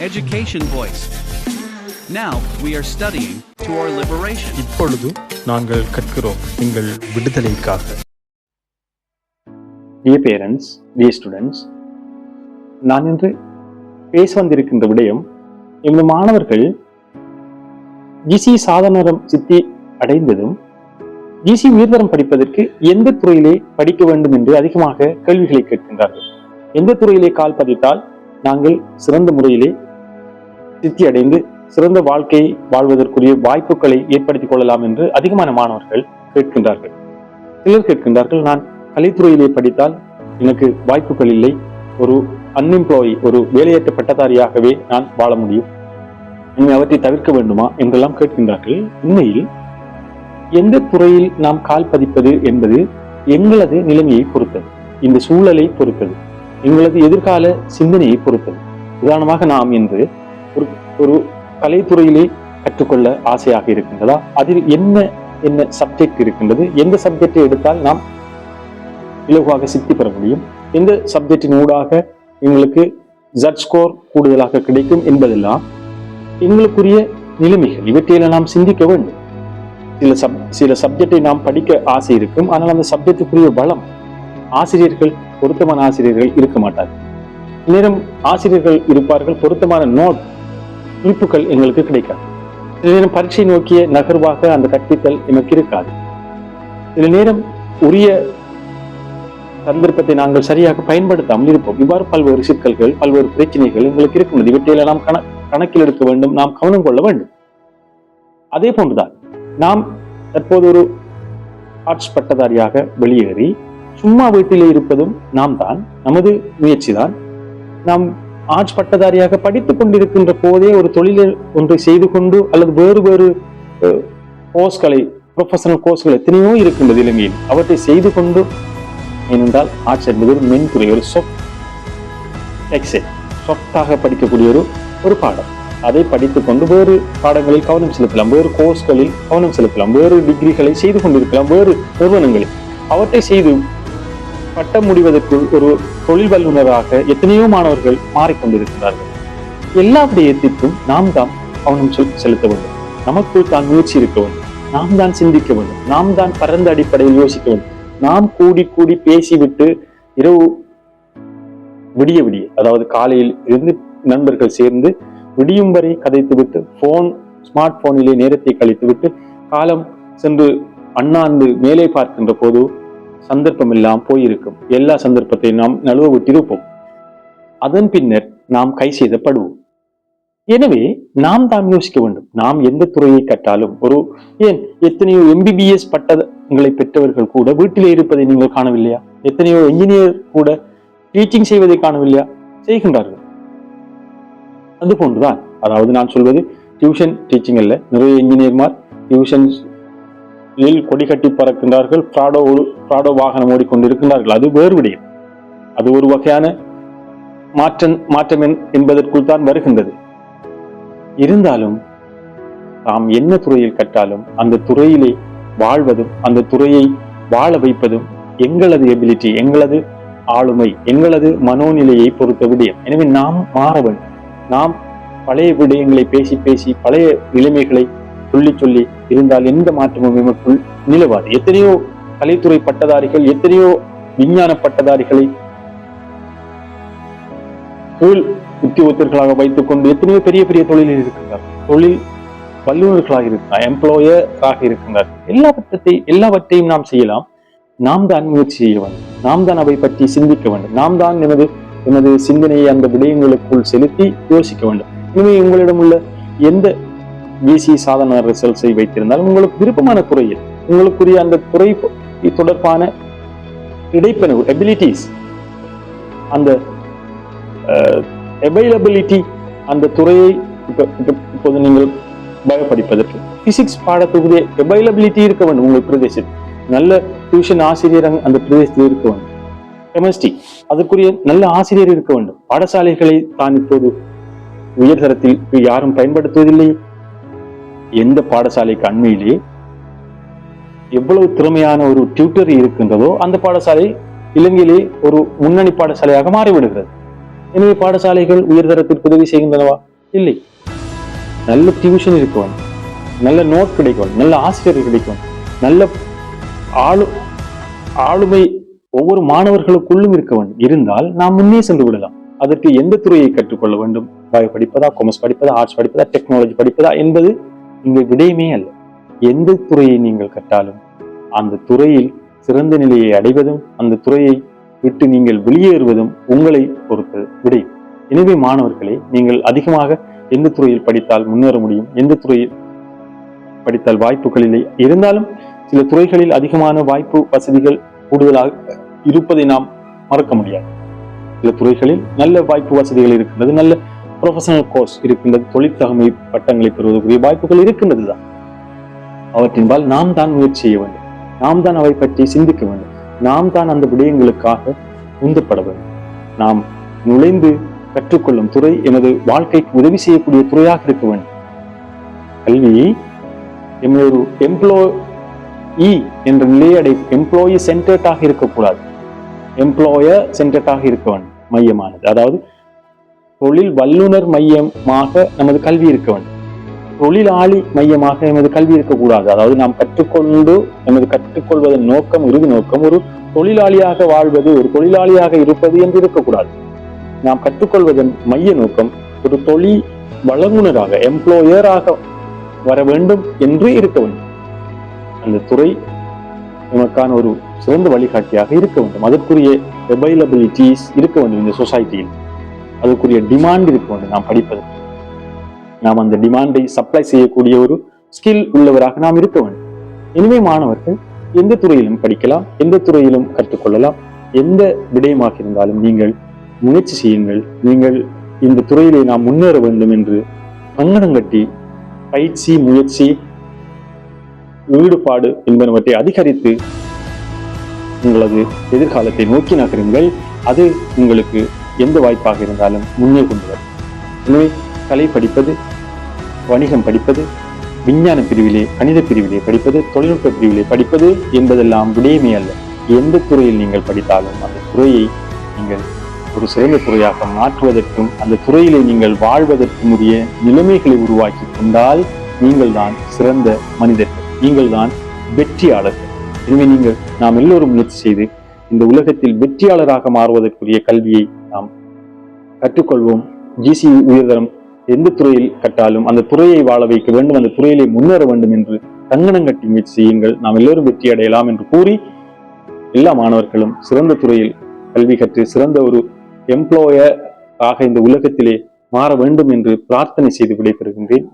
Education Voice. Now we are studying to our liberation. இப்பொழுது நாங்கள் கற்கிறோம் எங்கள் விடுதலைக்காக. Dear parents, dear students, நான் இன்று பேச வந்திருக்கின்ற விடயம், எங்கள் மாணவர்கள் ஜிசி சாதனரம் சித்தி அடைந்ததும் ஜிசி உயர்தரம் படிப்பதற்கு எந்த துறையிலே படிக்க வேண்டும் என்று அதிகமாக கேள்விகளை கேட்கின்றார்கள். எந்த துறையிலே கால் பதித்தால் நாங்கள் சிறந்த முறையிலே சித்தி அடைந்து சிறந்த வாழ்க்கையை வாழ்வதற்குரிய வாய்ப்புகளை ஏற்படுத்திக் கொள்ளலாம் என்று அதிகமான மாணவர்கள் கேட்கின்றார்கள். சிலர் கேட்கின்றார்கள், நான் கலைத்துறையிலே படித்தால் எனக்கு வாய்ப்புகள் இல்லை, ஒரு அன்எம்ப்ளாயி, ஒரு வேலையற்ற பட்டதாரியாகவே நான் வாழ முடியும், நீங்கள் அவற்றை தவிர்க்க வேண்டுமா என்றெல்லாம் கேட்கின்றார்கள். உண்மையில் எந்த துறையில் நாம் கால் பதிப்பது என்பது எங்களது நிலைமையை பொறுத்தது, இந்த சூழலை பொறுத்தது, எங்களது எதிர்கால சிந்தனையை பொறுத்தது. உதாரணமாக நாம் என்று ஒரு கலைத்துறையிலே கற்றுக்கொள்ள ஆசையாக இருக்கின்றதா, அதில் என்ன சப்ஜெக்ட் இருக்கின்றது, எந்த சப்ஜெக்டை எடுத்தால் நாம் இலகுவாக சித்தி பெற முடியும், எந்த சப்ஜெக்டின் ஊடாக எங்களுக்கு ஜட் ஸ்கோர் கூடுதலாக கிடைக்கும் என்பதெல்லாம் எங்களுக்குரிய நிலைமைகள். இவற்றையில நாம் சிந்திக்க வேண்டும். சில சப்ஜெக்டை நாம் படிக்க ஆசை இருக்கும், ஆனால் அந்த சப்ஜெக்டுக்குரிய வளம், ஆசிரியர்கள், பொருத்தமான ஆசிரியர்கள் இருக்க மாட்டார்கள். நேரம் ஆசிரியர்கள் இருப்பார்கள், பொருத்தமான நோட் குறிப்புகள் எங்களுக்கு கிடைக்காது. சில நேரம் பரீட்சை நோக்கிய நகர்வாக அந்த கற்பித்தல் எமக்கு இருக்காது. சில நேரம் உரிய சந்தர்ப்பத்தை நாங்கள் சரியாக பயன்படுத்தாமல் இருப்போம். இவ்வாறு பல்வேறு சிக்கல்கள், பல்வேறு பிரச்சனைகள் எங்களுக்கு இருக்கின்றது. இவற்றையில நாம் கணக்கில் எடுக்க வேண்டும், நாம் கவனம் கொள்ள வேண்டும். அதே போன்றுதான் நாம் தற்போது ஒரு ஆர்ட்ஸ் பட்டதாரியாக வெளியேறி சும்மா வீட்டிலே இருப்பதும் நாம் தான், நமது முயற்சி தான். நாம் ஆர்ட்ஸ் பட்டதாரியாக படித்துக் கொண்டிருக்கின்ற போதே ஒரு தொழிலில் ஒன்றை செய்து கொண்டு, அல்லது வேறு கோர்ஸ்களை, ப்ரொஃபஷனல் கோர்ஸ்கள் எத்தனையோ இருக்கின்றது இலங்கையில், அவற்றை செய்து கொண்டு, ஏனென்றால் ஆர்ட்ஸ் என்பது ஒரு மென்துறை, ஒரு சொத்தாக படிக்கக்கூடிய ஒரு பாடம். அதை படித்துக் கொண்டு வேறு பாடங்களில் கவனம் செலுத்தலாம், வேறு கோர்ஸ்களில் கவனம் செலுத்தலாம், வேறு டிகிரிகளை செய்து கொண்டிருக்கலாம், வேறு நிறுவனங்களில். அவற்றை செய்து பட்டம் முடிவதற்குள் ஒரு தொழில் வல்லுநராக எத்தனையோ மாணவர்கள் மாறிக்கொண்டிருக்கிறார்கள். எல்லா விடயத்திற்கும் நாம் தான் கவனம் செலுத்த வேண்டும். நமக்குள் தான் முயற்சி இருக்க வேண்டும், நாம் தான் சிந்திக்க வேண்டும், நாம் தான் பரந்த அடிப்படையில் யோசிக்க வேண்டும். நாம் கூடி பேசிவிட்டு இரவு விடிய, அதாவது காலையில் இருந்து நண்பர்கள் சேர்ந்து விடியும் வரை கதைத்துவிட்டு ஸ்மார்ட் போனிலே நேரத்தை கழித்துவிட்டு காலம் சென்று அண்ணாந்து மேலே பார்க்கின்ற போது சந்தர்ப்பம் எல்லாம் போயிருக்கும். எல்லா சந்தர்ப்பத்தையும் நாம் நழுவ விட்டிருப்போம். அதன் பின்னர் நாம் கை செய்தப்படுவோம். எனவே நாம் தான் யோசிக்க வேண்டும். நாம் எந்த துறையை கற்றாலும், எத்தனையோ MBBS பட்டங்களை பெற்றவர்கள் கூட வீட்டிலே இருப்பதை நீங்கள் காணவில்லையா? எத்தனையோ என்ஜினியர் கூட டீச்சிங் செய்வதை காணவில்லையா? செய்கின்றார்கள். அது போன்றுதான், அதாவது நான் சொல்வது டியூஷன் டீச்சிங் அல்ல. நிறைய என்ஜினியர்மார் டியூஷன் கொடி கட்டி பறக்கின்றார்கள், பிராடோ வாகனம் ஓடிக்கொண்டிருக்கின்றார்கள். அது வேறு விடயம். அது ஒரு வகையான மாற்றம் என்பதற்குள் தான் வருகின்றது. இருந்தாலும் நாம் என்ன துறையில் கற்றாலும் அந்த துறையிலே வாழ்வதும், அந்த துறையை வாழ வைப்பதும் எங்களது எபிலிட்டி, எங்களது ஆளுமை, எங்களது மனோநிலையை பொறுத்த விடயம். எனவே நாம் மாற வேண்டும். நாம் பழைய விடயங்களை பேசி பழைய நிலைமைகளை சொல்லி இருந்தால் எந்த மாற்றமும் நமக்குள் நிலவாது. எத்தனையோ கலைத்துறை பட்டதாரிகள், எத்தனையோ விஞ்ஞான பட்டதாரிகளை கீழ் உத்தியோகத்தர்களாக வைத்துக் கொண்டு எத்தனையோ பெரிய தொழிலில் இருக்கின்றார், தொழில் வல்லுநர்களாக இருக்கிறார், எம்ப்ளாயராக இருக்கின்றார். எல்லாவற்றையும் நாம் செய்யலாம். நாம் தான் முயற்சி செய்ய வேண்டும், நாம் தான் அவை பற்றி சிந்திக்க வேண்டும், நாம் தான் எனது சிந்தனையை அந்த விடயங்களுக்குள் செலுத்தி யோசிக்க வேண்டும். எனவே உங்களிடம் உள்ள எந்த ஜிசி சாதன ரிசல்ட்ஸை வைத்திருந்தாலும் உங்களுக்கு விருப்பமான துறையில் உங்களுக்குரிய அந்த துறை தொடர்பான இடைப்பெணவு, எபிலிட்டிஸ், அந்த அவைலபிலிட்டி, அந்த துறையை இப்போது நீங்கள் படிப்பதற்கு பிசிக்ஸ் பாடத்தொகுதியை அவைலபிலிட்டி இருக்க வேண்டும். உங்கள் பிரதேசத்தில் நல்ல டியூஷன் ஆசிரியர் அந்த பிரதேசத்தில் இருக்க வேண்டும். கெமிஸ்ட்ரி, அதுக்குரிய நல்ல ஆசிரியர் இருக்க வேண்டும். பாடசாலைகளை தான் இப்போது உயர்தரத்தில் யாரும் பயன்படுத்துவதில்லை. எந்த பாடசாலைக்கு அண்மையிலே எவ்வளவு திறமையான ஒரு டியூட்டர் இருக்கின்றதோ அந்த பாடசாலை இலங்கையிலே ஒரு முன்னணி பாடசாலையாக மாறிவிடுகிறது. எனவே பாடசாலைகள் உயர்தரத்திற்கு உதவி செய்கின்றனவா? இல்லை. நல்ல டியூஷன் இருக்க வேண்டும், நல்ல நோட் கிடைக்கும், நல்ல ஆசிரியர்கள் கிடைக்கும், நல்ல ஆளுமை ஒவ்வொரு மாணவர்களுக்குள்ளும் இருக்க வேண்டும். இருந்தால் நாம் முன்னே சென்று விடலாம். அதற்கு எந்த துறையை கற்றுக்கொள்ள வேண்டும், பயோ படிப்பதா, காமர்ஸ் படிப்பதா, ஆர்ட்ஸ் படிப்பதா, டெக்னாலஜி படிப்பதா என்பது இங்கு விடயமே அல்ல. எந்த துறையை நீங்கள் கற்றாலும் அந்த துறையில் சிறந்த நிலையை அடைவதும் அந்த துறையை விட்டு நீங்கள் வெளியேறுவதும் உங்களை பொறுத்து விடையும். எனவே மாணவர்களே, நீங்கள் அதிகமாக எந்த துறையில் படித்தால் முன்னேற முடியும், எந்த துறையில் படித்தால் வாய்ப்புகள் இல்லை, இருந்தாலும் சில துறைகளில் அதிகமான வாய்ப்பு வசதிகள் கூடுதலாக இருப்பதை நாம் மறக்க முடியாது. சில துறைகளில் நல்ல வாய்ப்பு வசதிகள் இருக்கின்றது, நல்ல ப்ரொஃபஷனல் கோர்ஸ் இருக்கின்றது, தொழிற்தகமை பட்டங்களை பெறுவதற்குரிய வாய்ப்புகள் இருக்கின்றது தான். அவற்றின்பால் நாம் தான் முயற்சி செய்ய வேண்டும், நாம் தான் அவை பற்றி சிந்திக்க வேண்டும், நாம் தான் அந்த விடயங்களுக்காக உந்தப்பட வேண்டும். நாம் நுழைந்து கற்றுக்கொள்ளும் துறை எனது வாழ்க்கைக்கு உதவி செய்யக்கூடிய துறையாக இருக்க வேண்டும். கல்வி ஒரு எம்ப்ளாயி என்ற நிலையடை எம்ப்ளாயி சென்டர்டாக இருக்கக்கூடாது, எம்ப்ளாயர் சென்டர்டாக இருக்க வேண்டும். மையமானது, அதாவது தொழில் வல்லுநர் மையமாக நமது கல்வி இருக்க வேண்டும், தொழிலாளி மையமாக எமது கல்வி இருக்கக்கூடாது. அதாவது நாம் கற்றுக்கொள்வதன் நோக்கம், இறுதி நோக்கம் ஒரு தொழிலாளியாக வாழ்வது, ஒரு தொழிலாளியாக இருப்பது என்று இருக்கக்கூடாது. நாம் கற்றுக்கொள்வதன் மைய நோக்கம் ஒரு தொழில் வழங்குனராக, எம்ப்ளாயராக வர வேண்டும் என்று இருக்க வேண்டும். அந்த துறை நமக்கான ஒரு சிறந்த வழிகாட்டியாக இருக்க வேண்டும். அதற்குரிய அவைலபிலிட்டிஸ் இருக்க வேண்டும் இந்த சொசைட்டியில், அதற்குரிய டிமாண்ட் இருக்க வேண்டும். நாம் படிப்பது, நாம் அந்த டிமாண்டை சப்ளை செய்யக்கூடிய ஒரு ஸ்கில் உள்ளவராக நாம் இருக்க வேண்டும். எனவே மாணவர்கள் எந்த துறையிலும் படிக்கலாம், எந்த துறையிலும் கற்றுக்கொள்ளலாம். எந்த விடயமாக இருந்தாலும் நீங்கள் முயற்சி செய்யுங்கள். நீங்கள் இந்த துறையிலே நாம் முன்னேற வேண்டும் என்று கங்கணம் கட்டி பயிற்சி, முயற்சி, ஈடுபாடு என்பனவற்றை அதிகரித்து உங்களது எதிர்காலத்தை நோக்கி நகருங்கள். அது உங்களுக்கு எந்த வாய்ப்பாக இருந்தாலும் முன்னே கொண்டு வரும். எனவே கலை படிப்பது, வணிகம் படிப்பது, விஞ்ஞான பிரிவிலே, கணித பிரிவிலே படிப்பது, தொழில்நுட்ப பிரிவிலே படிப்பது என்பதெல்லாம் விடயமே அல்ல. எந்த துறையில் நீங்கள் படித்தாலும் அந்த துறையை நீங்கள் ஒரு சிறந்த துறையாக மாற்றுவதற்கும் அந்த துறையிலே நீங்கள் வாழ்வதற்கும் உரிய நிலைமைகளை உருவாக்கி கொண்டால் நீங்கள் தான் சிறந்த மனிதர்கள், நீங்கள் தான் வெற்றியாளர்கள். எனவே நாம் எல்லோரும் முயற்சி செய்து இந்த உலகத்தில் வெற்றியாளராக மாறுவதற்குரிய கல்வியை நாம் கற்றுக்கொள்வோம். GC உயர்தரம் எந்த துறையில் கட்டாலும் அந்த துறையை வாழ வைக்க வேண்டும், அந்த துறையிலே முன்னேற வேண்டும் என்று கங்கணம் கட்டி முயற்சி செய்யுங்கள். நாம் எல்லோரும் வெற்றி அடையலாம் என்று கூறி எல்லா மாணவர்களும் சிறந்த துறையில் கல்வி கற்று சிறந்த ஒரு எம்ப்ளாயர் ஆக இந்த உலகத்திலே மாற வேண்டும் என்று பிரார்த்தனை செய்து விடைபெறுகின்றேன்.